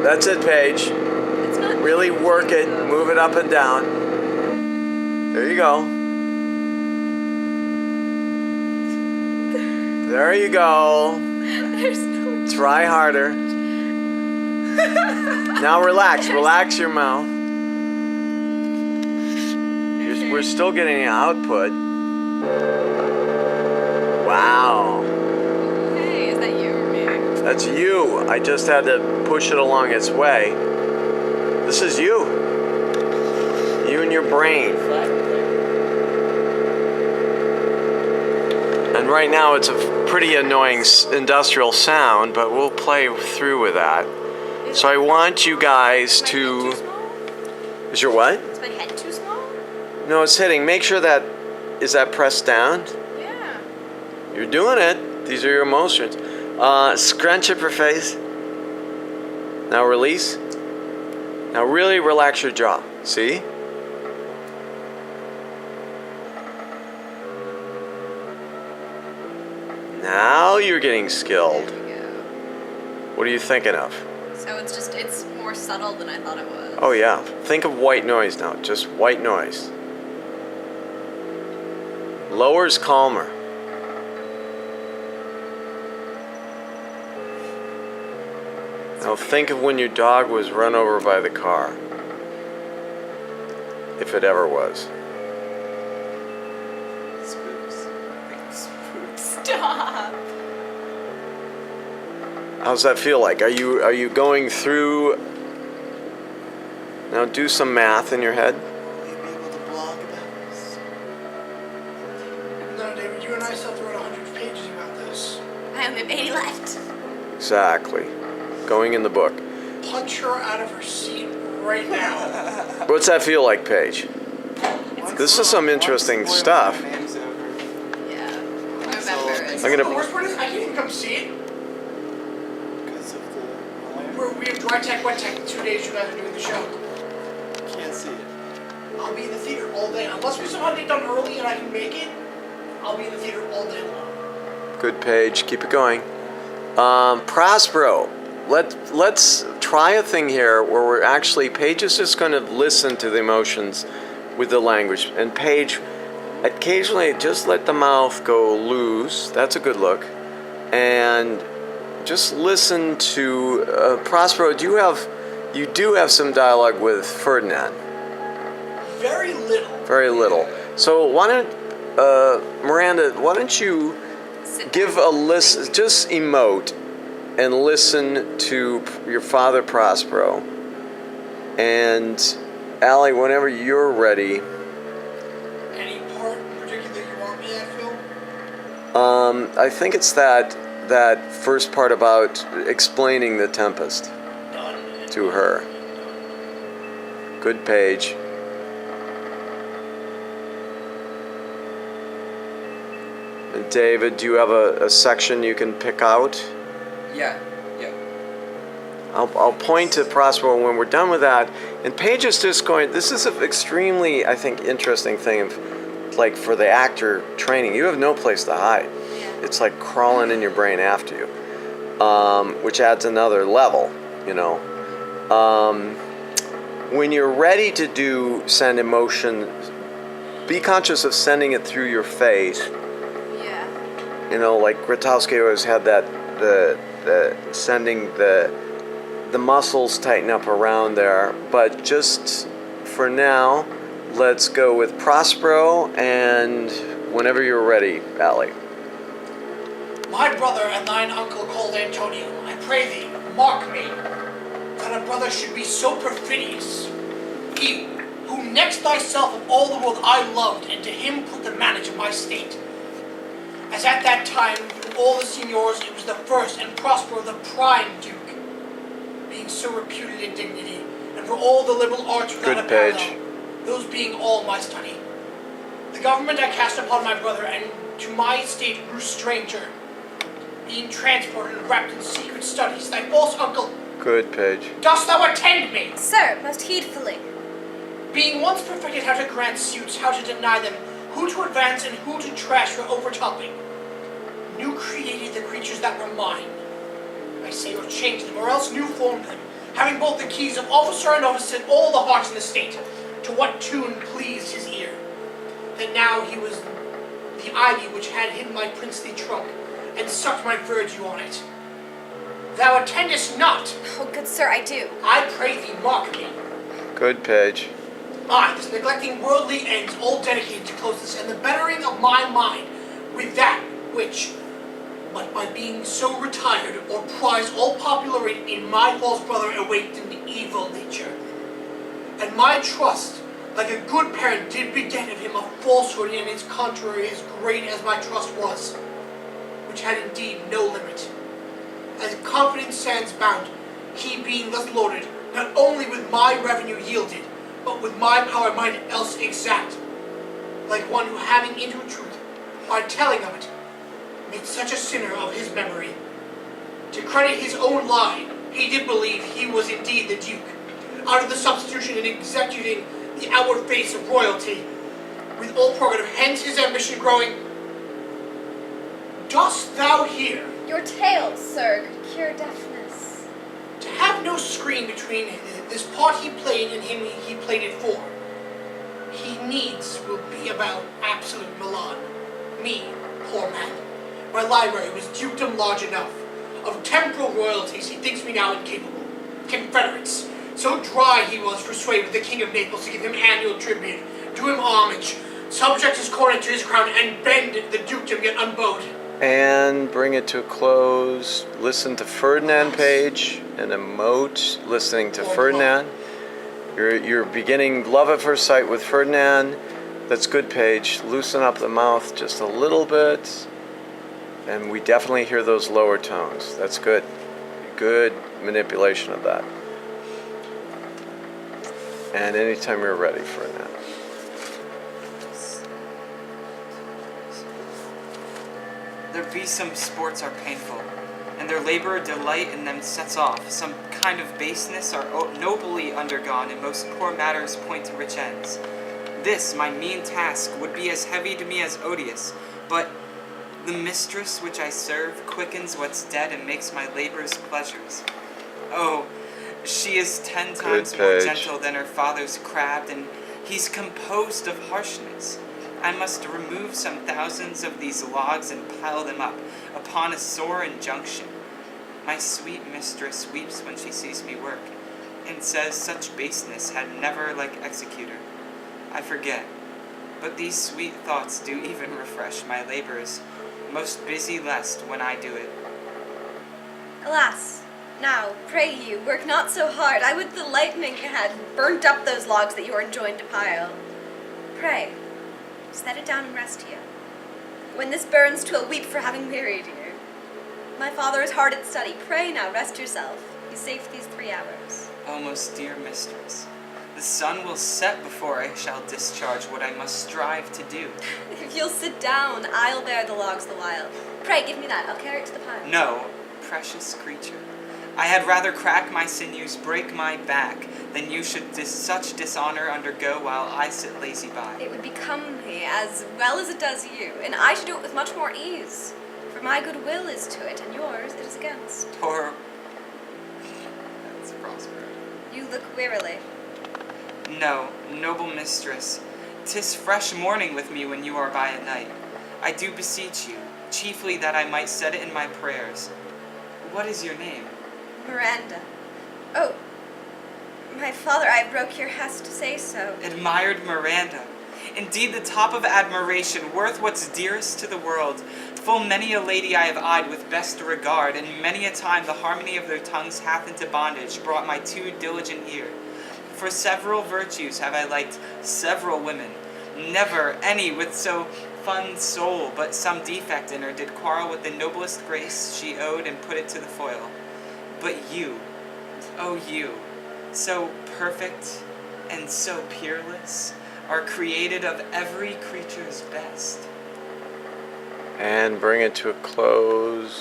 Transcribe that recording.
That's it, Paige. It's not Really work it. Move it up and down. There you go. There you go. There's no... Try harder. Now relax. Relax your mouth. We're still getting output. Wow. Hey, is that you or me? That's you. I just had to push it along its way. This is you. You and your brain. And right now it's a pretty annoying industrial sound, but we'll play through with that. So I want you guys to... Is your what? Is my head too small? No, it's hitting. Make sure that... Is that pressed down? Yeah. You're doing it. These are your emotions. Scrunch up your face. Now release. Now really relax your jaw. See? Now you're getting skilled. There we go. What are you thinking of? So it's more subtle than I thought it was. Oh yeah. Think of white noise now. Just white noise. Lower's calmer. Now think of when your dog was run over by the car. If it ever was. Stop. How's that feel like? Are you going through... Now do some math in your head. Will you be able to blog about this? No, David, you and I still have to write 100 pages about this. I only have 80 left. Exactly. Going in the book. Punch her out of her seat right now. What's that feel like, Paige? This is some interesting stuff. Yeah. I'm embarrassed. I'm gonna... The worst part is I can't even come see it. Because of the We have dry tech, wet tech. In 2 days you guys are doing the show. can't see it. I'll be in the theater all day. Unless we somehow get done early and I can make it, I'll be in the theater all day long. Good, Paige. Keep it going. Prospero, let's try a thing here where we're actually... Paige is just going to listen to the emotions with the language. And Paige, occasionally just let the mouth go loose. That's a good look. And just listen to... Prospero, you do have some dialogue with Ferdinand. Very little. Very little. So why don't... Miranda, why don't you give a listen... Just emote and listen to your father, Prospero. And Allie, whenever you're ready... Any part in particular you want me at, Phil? I think it's that first part about explaining the Tempest to her. Good, Paige. And David, do you have a section you can pick out? Yeah. I'll point to Prospero when we're done with that. And Paige is just going... This is an extremely, I think, interesting thing of, like, for the actor training. You have no place to hide. Yeah. It's like crawling in your brain after you, which adds another level, you know. When you're ready to send emotion, be conscious of sending it through your face. Yeah. You know, like Grotowski always had that, sending the muscles tighten up around there. But just for now, let's go with Prospero, and whenever you're ready, Allie. My brother and thine uncle called Antonio, I pray thee, mark me, that a brother should be so perfidious. He, who next thyself of all the world I loved, and to him put the manage of my state. As at that time, through all the signors, it was the first and Prospero the prime duke, being so reputed in dignity, and for all the liberal arts without a parallel, those being all my study. The government I cast upon my brother, and to my state grew stranger, being transported and wrapped in secret studies, thy false uncle. Good, Paige. Dost thou attend me? Sir, most heedfully. Being once perfected how to grant suits, how to deny them, who to advance and who to trash for overtopping. New created the creatures that were mine. I say or change them, or else new formed them. having both the keys of officer and officer, set all the hearts in the state to what tune pleased his ear. That now he was the ivy which had hidden my princely trunk, and sucked my verdure on it. Thou attendest not. Oh, good sir, I do. I pray thee, mark me. Good, Paige. I, this neglecting worldly ends, all dedicated to closeness and the bettering of my mind with that which, but by being so retired or prized all popularity in my false brother awakened evil nature. And my trust, like a good parent, did beget of him a falsehood in its contrary as great as my trust was, which had indeed no limit. As confidence stands bound, he being thus loaded, not only with my revenue yielded, but with my power might else exact, like one who having into truth, by telling of it, made such a sinner of his memory. To credit his own lie, he did believe he was indeed the Duke, out of the substitution in executing the outward face of royalty, with all prerogative, hence his ambition growing. Dost thou hear? Your tale, sir, could cure deafness. To have no screen between this part he played and him he played it for, he needs will be about absolute Milan. Me, poor man. My library was dukedom large enough. Of temporal royalties he thinks me now incapable. Confederates. So dry he was persuaded the king of Naples to give him annual tribute, do him homage, subject his coronet to his crown, and bend the dukedom yet unbowed. And bring it to a close. Listen to Ferdinand, Page, and emote listening to Ferdinand. You're beginning love at first sight with Ferdinand. That's good, Page. Loosen up the mouth just a little bit. And we definitely hear those lower tones. That's good. Good manipulation of that. And anytime you're ready, Ferdinand. There be some sports are painful, and their labor delight in them sets off. Some kind of baseness are nobly undergone, and most poor matters point to rich ends. This, my mean task, would be as heavy to me as odious, but the mistress which I serve quickens what's dead and makes my labors pleasures. Oh, she is 10 times more gentle than her father's crabbed, and he's composed of harshness. I must remove some thousands of these logs and pile them up upon a sore injunction. My sweet mistress weeps when she sees me work, and says such baseness had never like executor. I forget, but these sweet thoughts do even refresh my labors, most busy lest when I do it. Alas, now, pray you, work not so hard. I would the lightning had burnt up those logs that you are enjoined to pile. Pray, set it down and rest you. When this burns, 'twill weep for having wearied you. My father is hard at study. Pray now, rest yourself. Be safe these 3 hours. O most dear mistress, the sun will set before I shall discharge what I must strive to do. If you'll sit down, I'll bear the logs the while. Pray, give me that. I'll carry it to the pile. No, precious creature, I had rather crack my sinews, break my back, than you should such dishonor undergo while I sit lazy by. It would become me as well as it does you, and I should do it with much more ease. For my good will is to it, and yours it is against. Poor... That's Prospero. You look wearily. No, noble mistress, 'tis fresh morning with me when you are by at night. I do beseech you, chiefly that I might set it in my prayers. What is your name? Miranda. Oh, my father, I broke your hest to say so. Admired Miranda. Indeed, the top of admiration, worth what's dearest to the world. Full many a lady I have eyed with best regard, and many a time the harmony of their tongues hath into bondage brought my too diligent ear. For several virtues have I liked several women, never any with so fun soul, but some defect in her did quarrel with the noblest grace she owed and put it to the foil. But you, oh you, so perfect and so peerless, are created of every creature's best. And bring it to a close.